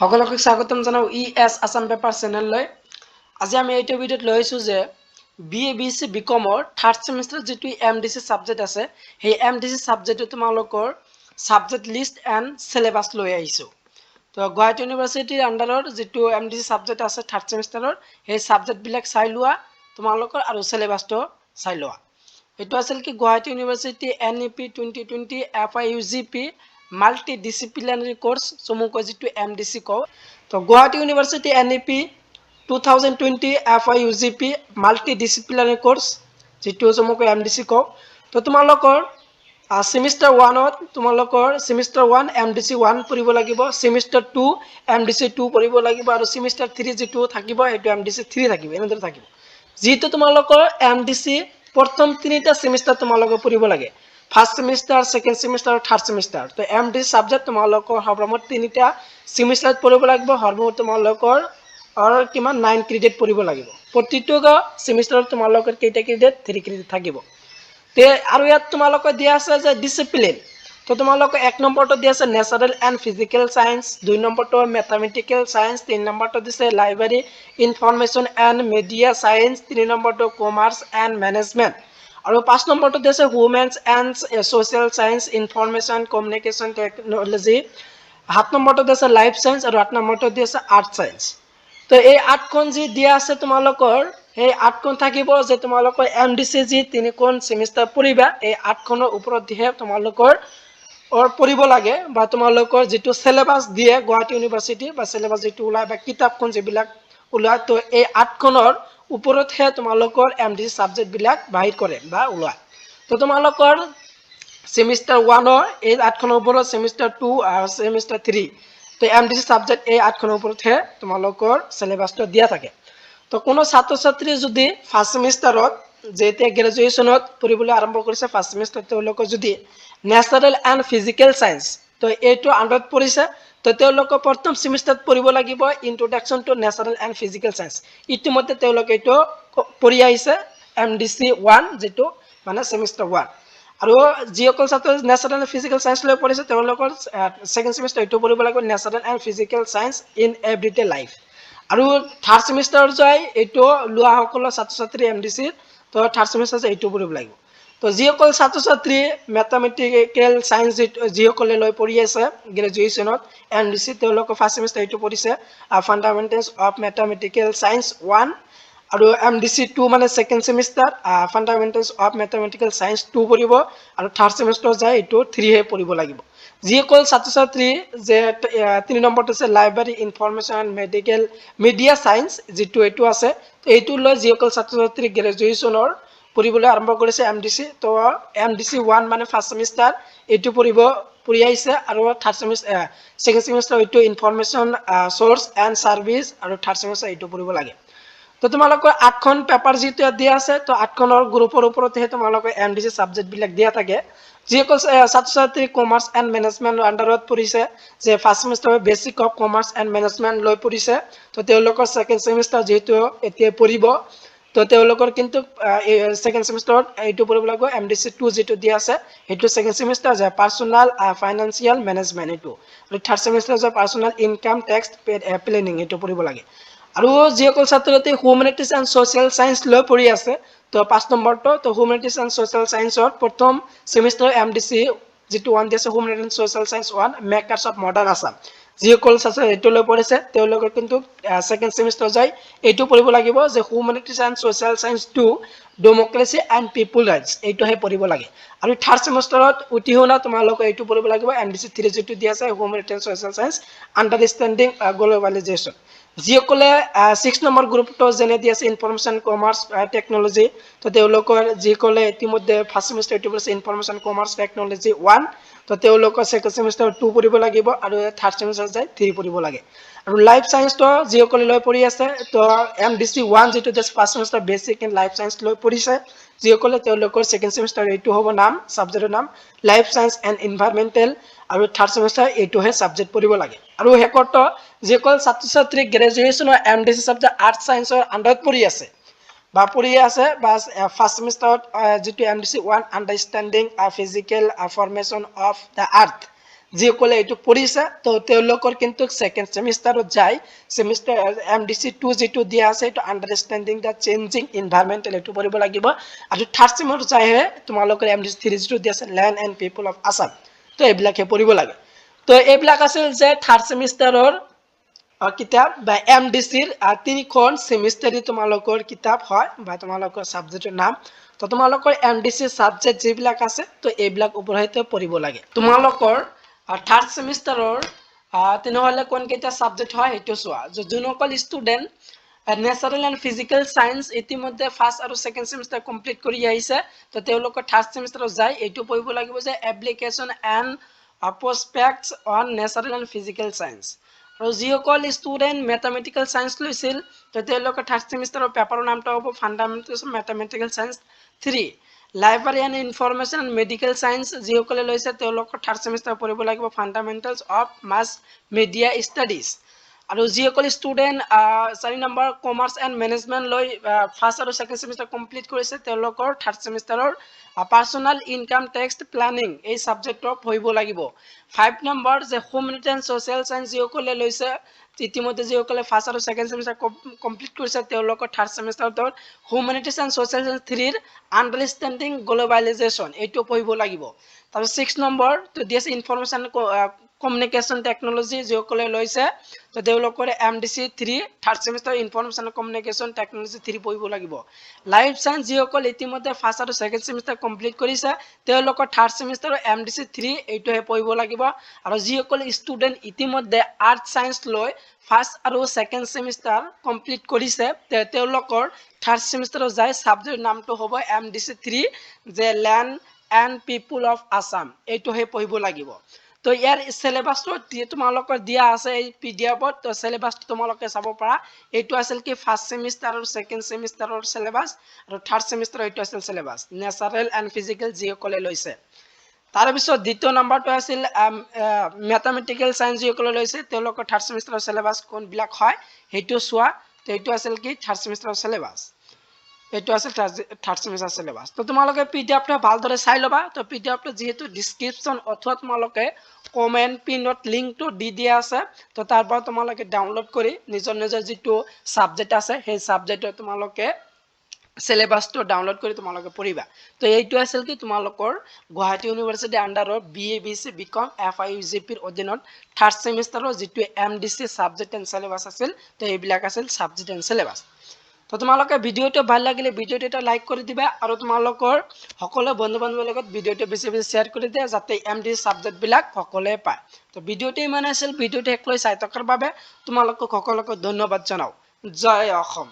সকলোকে স্বাগতম জানাও ইএস আসাম পেপাৰ চেনেললৈ। আজি আমি এইটো ভিডিঅ'ত লৈ আহিছোঁ যে BA BC বিকমৰ থাৰ্ড ছেমিষ্টাৰ যিটো MDC ছাবজেক্ট আছে সেই MDC ছাবজেক্টটো তোমালোকৰ ছাবজেক্ট লিষ্ট এণ্ড চিলেবাছ লৈ আহিছোঁ। তো গুৱাহাটী ইউনিভাৰ্চিটিৰ আণ্ডাৰৰ যিটো MDC ছাবজেক্ট আছে থাৰ্ড ছেমিষ্টাৰৰ সেই ছাবজেক্টবিলাক চাই লোৱা তোমালোকৰ আৰু চিলেবাছটো চাই লোৱা। এইটো আছিল কি Guwahati university NEP 2020 FIUGP multidisciplinary course চমুকৈ যিটো MDC কওঁ। তো Guwahati university NEP 2020 FIUGP multidisciplinary course যিটো চমুকৈ MDC কওঁ। তো তোমালোকৰ সেমিষ্টাৰ 1ত তোমালোকৰ সেমিষ্টাৰ 1 MDC 1 পঢ়িব লাগিব, সেমিষ্টাৰ 2 MDC 2 পঢ়িব লাগিব আৰু সেমিষ্টাৰ 3 যিটো থাকিব সেইটো MDC 3 থাকিব, এনেদৰে থাকিব। যিটো তোমালোকৰ MDC প্ৰথম তিনিটা সেমিষ্টাৰ তোমালোকে পঢ়িব লাগে, ফাৰ্স্ট সেমিষ্টাৰ, সেকেন্ড সেমিষ্টাৰ আৰু থাৰ্ড সেমিষ্টাৰ। তো MDC সাবজেক্ট তোমালোকৰ সৰ্বমুঠ তিনিটা সেমিষ্টাৰত পঢ়িব লাগিব, সৰ্বমুঠ তোমালোকৰ কিমান 9 ক্ৰেডিট পঢ়িব লাগিব। প্ৰতিটো সেমিষ্টাৰত তোমালোকৰ কেইটা ক্ৰেডিট 3 ক্ৰেডিট থাকিব। তে আৰু ইয়াত তোমালোকৰ দিয়া আছে যে ডিসিপ্লিন। তো তোমালোকৰ 1 নম্বৰটো দিয়া আছে ন্যাচাৰাল এণ্ড ফিজিক্যাল সায়েন্স, 2 নম্বৰটো ম্যাথমেটিক্যাল সায়েন্স, 3 নম্বৰটো দিছে library information and media science, 3 নম্বৰটো কমাৰ্স এণ্ড ম্যানেজমেন্ট আৰু 5 নম্বৰটো দিছে humans and social science information communication technology, 7 নম্বৰটো দিছে লাইফ সায়েন্স আৰু 8 নম্বৰটো দিছে আৰ্ট সায়েন্স। তো এই 8খন যি দিয়া আছে তোমালোকৰ এই 8খন থাকিব যে তোমালোকৰ MDC যি 3খন সেমিষ্টাৰ পঢ়িবা এই 8খনৰ ওপৰত দিহে তোমালোকৰ পঢ়িব লাগে বা তোমালোকৰ যিটো সিলেবাস দিয়ে গুৱাহাটী ইউনিভাৰ্চিটি বা সিলেবাস যিটো ওলাই বা কিতাপখন যিবিলাক ওলাই, তো এই 8খনৰ ওপৰতহে তোমালোকৰ MDC সাবজেক্ট বিলাক বাহিৰ কৰে বা ওলাই। তো তোমালোকৰ সেমিষ্টাৰ 1ৰ এই 8খনৰ ওপৰত সেমিষ্টাৰ 2 আৰু সেমিষ্টাৰ 3 তো MDC সাবজেক্ট এই 8খনৰ ওপৰতহে তোমালোকৰ সিলেবাসটো দিয়া থাকে। তো কোনো ছাত্ৰ ছাত্ৰী যদি ফাৰ্স্ট সেমিষ্টাৰত যেতিয়া গ্ৰেজুৱেশ্যনত পঢ়িবলৈ আৰম্ভ কৰিছে ফাৰ্স্ট সেমিষ্টাৰ তেওঁলোকৰ যদি ন্যাচাৰাল এণ্ড ফিজিক্যাল সায়েন্স তো এইটো আণ্ডাৰত পৰিছে, তো তেওঁলোকে প্ৰথম সেমিষ্টাৰত পঢ়িব লাগিব ইন্ট্ৰোডাকশন টু ন্যাচাৰাল এণ্ড ফিজিক্যাল সায়েন্স। ইতিমধ্যে তেওঁলোকে এইটো পঢ়ি আহিছে MDC 1 যিটো মানে সেমিষ্টাৰ 1। আৰু যিসকল ছাত্ৰ ন্যাচাৰাল এণ্ড ফিজিক্যাল সায়েন্স লৈ পঢ়িছে তেওঁলোকৰ সেকেন্ড সেমিষ্টাৰ এইটো পঢ়িব লাগিব natural and physical science in everyday life. আৰু থাৰ্ড সেমিষ্টাৰ যায় এইটো লোৱা সকলৰ ছাত্ৰ ছাত্ৰী MDC তো থাৰ্ড সেমিষ্টাৰ এইটো পঢ়িব লাগিব। তো যিসকল ছাত্ৰ ছাত্ৰী ম্যাথমেটিক্যাল সায়েন্স যিসকলে লৈ পঢ়ি আছে গ্ৰেজুৱেশ্যনত MDC তেওঁলোকৰ ফাৰ্স্ট সেমিষ্টাৰ এইটো পঢ়িছে ফাণ্ডামেণ্টেলছ অফ ম্যাথমেটিক্যাল সায়েন্স 1 আৰু MDC 2 মানে second semester fundamentals of mathematical science 2 পঢ়িব আৰু থাৰ্ড সেমিষ্টাৰ যায় এইটো 3 হে পঢ়িব লাগিব। যিসকল ছাত্ৰ ছাত্ৰী যে 3 নম্বৰটো আছে library information medical media science যিটো এইটো আছে এইটো লৈ যিসকল ছাত্ৰ ছাত্ৰী গ্ৰেজুৱেশ্যনৰ পঢ়িবলৈ আৰম্ভ কৰিছে MDC তো MDC 1 মানে ফাৰ্স্ট সেমিষ্টাৰ এইটো পঢ়ি আহিছে আৰু থাৰ্ড সেমিষ্টাৰ সেকেন্ড সেমিষ্টাৰ এইটো ইনফৰমেশন সোৰ্স এণ্ড সাৰ্ভিস আৰু থাৰ্ড সেমিষ্টাৰ এইটো পঢ়িব লাগে। তো তোমালোকৰ 8খন পেপাৰ যিটো দিয়া আছে তো 8খনৰ গ্ৰুপৰ ওপৰতহে তোমালোকৰ MDC সাবজেক্ট বিলাক দিয়া থাকে। যিসকল ছাত্ৰ ছাত্ৰী কমাৰ্স এণ্ড মেনেজমেন্টৰ আণ্ডাৰত পঢ়িছে যে first semester basic of commerce and management লৈ পঢ়িছে তো তেওঁলোকৰ সেকেন্ড সেমিষ্টাৰ যেহেতু এতিয়া পঢ়িব তো তেওঁলোকৰ কিন্তু সেকেন্ড সেমিষ্টাৰত এইটো পঢ়িব লাগিব MDC 2 যেটো দিয়া আছে সেইটো সেকেন্ড সেমিষ্টাৰ যে পাৰ্সোনাল ফাইনান্সিয়াল মেনেজমেন্ট এইটো, আৰু থাৰ্ড সেমিষ্টাৰ যে পাৰ্সোনাল ইনকাম টেক্স প্লেনিং এইটো পঢ়িব লাগে। আৰু যিসকল ছাত্ৰ ছাত্ৰী হিউমেনিটিজ এণ্ড সোশ্যাল সায়েন্স লৈ পঢ়ি আছে তো 5 নম্বৰটো তো হিউমেনিটিজ এণ্ড সোশ্যাল সায়েন্সৰ প্ৰথম সেমিষ্টাৰ MDC যেটো 1 দিছে humanities and social science 1 makers of modern Assam. যিসকল ছাত্ৰ এইটো লৈ পঢ়িছে তেওঁলোকৰ কিন্তু সেকেন্ড সেমিষ্টাৰ যায় এইটো পঢ়িব লাগিব যে humanities and social science 2 democracy and people rights এইটোহে পঢ়িব লাগে। আৰু থাৰ্ড সেমিষ্টাৰত উঠিহুনা তোমালোকে এইটো পঢ়িব লাগিব MDC 3 যেটো দিয়া আছে humanities and social science understanding globalisation. যিসকলে 6 নম্বৰ গ্ৰুপটো যেনে দিয়া আছে ইনফৰমেশন কমাৰ্স টেকনোলজি তো তেওঁলোকৰ যিসকলে ইতিমধ্যে ফাৰ্স্ট সেমিষ্টাৰ এইটো পঢ়িছে ইনফৰমেশন কমাৰ্স টেকনোলজি 1 তো তেওঁলোকৰ সেকেন্ড সেমিষ্টাৰ 2 পঢ়িব লাগিব আৰু থাৰ্ড সেমিষ্টাৰ যায় 3 পঢ়িব লাগে। আৰু লাইফ সায়েন্স তো যিসকলে লৈ পঢ়ি আছে তো MDC 1 যেটো দিছে first semester basic in life science লৈ পঢ়িছে যিসকলে তেওঁলোকৰ সেকেন্ড সেমিষ্টাৰ এইটো হ'ব নাম সাবজেক্টৰ নাম লাইফ সায়েন্স এণ্ড এনভাইৰনমেন্টাল আৰু থাৰ্ড সেমিষ্টাৰ এইটোহে সাবজেক্ট পঢ়িব লাগে। আৰু শেষত যিসকল ছাত্ৰ ছাত্ৰী গ্ৰেজুৱেশ্যনৰ MDC সাবজেক্ট আৰ্ট সায়েন্সৰ আণ্ডাৰত পঢ়ি আছে বা ফাৰ্স্ট সেমিষ্টাৰত যেটো MDC 1 understanding physical formation of the earth যিসকলে এইটো পঢ়িছে তো তেওঁলোকৰ কিন্তু সেকেন্ড সেমিষ্টাৰত যায় সেমিষ্টাৰ MDC 2 যেটো দিয়া আছে এইটো আন্ডাৰষ্টেণ্ডিং দা চেঞ্জিং এনভায়ৰনমেন্টাল এইটো পঢ়িব লাগিব আৰু থাৰ্ড সেমত যায়হে তোমালোকৰ MDC 3 যেটো দিয়া আছে land and people of Assam তো এইবিলাকে পঢ়িব লাগে তো এইবিলাক আছিল যে থাৰ্ড সেমিষ্টাৰৰ কিতাপ বা MDCৰ তিনিখন সেমিষ্টাৰী তোমালোকৰ কিতাপ হয় বা তোমালোকৰ সাবজেক্টৰ নাম তো তোমালোকৰ MDC সাবজেক্ট যিবিলাক আছে তো এইবিলাক ওপৰতে পঢ়িব লাগে তোমালোকৰ থাৰ্ড সেমিষ্টাৰৰ তেনেহলে কোন কেইটা সাবজেক্ট হয় সেইটো চোৱা যোনসকল ষ্টুডেন্ট ন্যাচাৰাল এন্ড ফিজিক্যাল সায়েন্স ইতিমধ্যে ফাৰ্স্ট আৰু সেকেন্ড সেমিষ্টাৰ কমপ্লিট কৰি আহিছে তো তেওঁলোকৰ থাৰ্ড সেমিষ্টাৰত যায় এইটো পঢ়িব লাগিব যে application and prospects on natural and physical science আৰু যিসকল ষ্টুডেন্ট ম্যাথমেটিক্যাল সায়েন্স লৈছিল তো তেওঁলোকৰ থাৰ্ড সেমিষ্টাৰৰ পেপাৰৰ নামটো হ'ব fundamentals of mathematical science 3 library and information and medical science যিসকলে লৈছে তেওঁলোকৰ থাৰ্ড সেমিষ্টাৰ পঢ়িব লাগিব fundamentals of mass media studies আৰু যিসকল ষ্টুডেন্ট 4 নম্বৰ কমাৰ্চ এন্ড মেনেজমেন্ট লৈ ফাৰ্স্ট আৰু সেকেন্ড সেমিষ্টাৰ কমপ্লিট কৰিছে তেওঁলোকৰ থাৰ্ড সেমিষ্টাৰৰ পাৰ্সোনাল ইনকাম টেক্স প্ল্যানিং এই সাবজেক্টৰ পঢ়িব লাগিব 5 নম্বৰ যে হিউম্যানিটি এন্ড সোশ্যাল সায়েন্স যিসকলে লৈছে ইতিমধ্যে যিসকলে ফাৰ্স্ট আৰু সেকেন্ড সেমিষ্টাৰ কমপ্লিট কৰিছে তেওঁলোকৰ থাৰ্ড সেমিষ্টাৰত হিউম্যানিটিজ এন্ড সোশ্যাল সায়েন্স 3 ৰ আন্ডাৰষ্টেণ্ডিং গ্লোবালাইজেশন এইটো পঢ়িব লাগিব তাৰ 6 নম্বৰ তো দিছে ইনফৰমেশন কমিউনিকেশন টেকনলজি যিসকলে লৈছে তো তেওঁলোকৰ MDC 3 third semester information communication technology 3 পঢ়িব লাগিব লাইফ সায়েন্স যিসকল ইতিমধ্যে ফাৰ্স্ট আৰু সেকেন্ড সেমিষ্টাৰ কমপ্লিট কৰিছে তেওঁলোকৰ থাৰ্ড সেমিষ্টাৰৰ MDC 3 এইটোহে পঢ়িব লাগিব আৰু যিসকল ষ্টুডেন্ট ইতিমধ্যে আৰ্ট সায়েন্স লৈ ফাৰ্স্ট আৰু সেকেন্ড সেমিষ্টাৰ কমপ্লিট কৰিছে তেওঁলোকৰ থাৰ্ড সেমিষ্টাৰত যায় সাবজেক্ট নামটো হ'ব MDC 3 যে land and people of Assam এইটোহে পঢ়িব লাগিব তো ইয়াৰ সিলেবাসটো তোমালোকৰ দিয়া আছে এই পিডিএফত তো সিলেবাসটো তোমালোকে চাব পাৰা এইটো আছিল কি ফাৰ্স্ট সেমিষ্টাৰ আৰু সেকেন্ড সেমিষ্টাৰৰ সিলেবাস আৰু থাৰ্ড সেমিষ্টাৰ এইটো আছিল সিলেবাস ন্যাচাৰাল এন্ড ফিজিক্যাল যিসকলে লৈছে তাৰ পিছত দ্বিতীয় নম্বৰটো আছিল ম্যাথমেটিক্যাল সায়েন্স যিসকলে লৈছে তেওঁলোকৰ থাৰ্ড সেমিষ্টাৰৰ সিলেবাস কোনবিলাক হয় সেইটো চোৱা তো এইটো আছিল কি থাৰ্ড সেমিষ্টাৰৰ সিলেবাস এইটো আছে থাৰ্ড সেমিষ্টাৰ সিলেবাস তো তোমালোকে পিডিএফটো ভালদৰে চাই লবা তো পিডিএফটো যেহেতু ডেসক্ৰিপশন অথবা তোমালোকে কমেন্ট পিনত লিংকটো দি দিয়া আছে তো তাৰ পৰা তোমালোকে ডাউনলোড কৰি নিজৰ নিজৰ যেটো সাবজেক্ট আছে সেই সাবজেক্টৰ তোমালোকে সিলেবাসটো ডাউনলোড কৰি তোমালোকে পঢ়িবা তো এইটো আছিল কি তোমালোকৰ গুৱাহাটী ইউনিভাৰ্সিটি আন্ডাৰৰ BA BC BCom FIUGP ৰ অধীনত থাৰ্ড সেমিষ্টাৰৰ যেটো MDC সাবজেক্ট এন্ড সিলেবাস আছিল তো এইবিলাক আছিল সাবজেক্ট এন্ড সিলেবাস তো তোমালোকে ভিডিওটো ভাল লাগিলে ভিডিওটো এটা লাইক কৰি দিবা আৰু তোমালোকৰ সকলো বন্ধু-বান্ধৱীৰ লগত ভিডিওটো বেছি বেছি শেয়াৰ কৰি দিয়া যাতে MDC সাবজেক্ট বিলাক সকলোৱে পায় তো ভিডিওটো ইমান আছিল ভিডিওটো একলৈ চাই থকাৰ বাবে তোমালোকক সকলোকে ধন্যবাদ জনাও জয় অসম।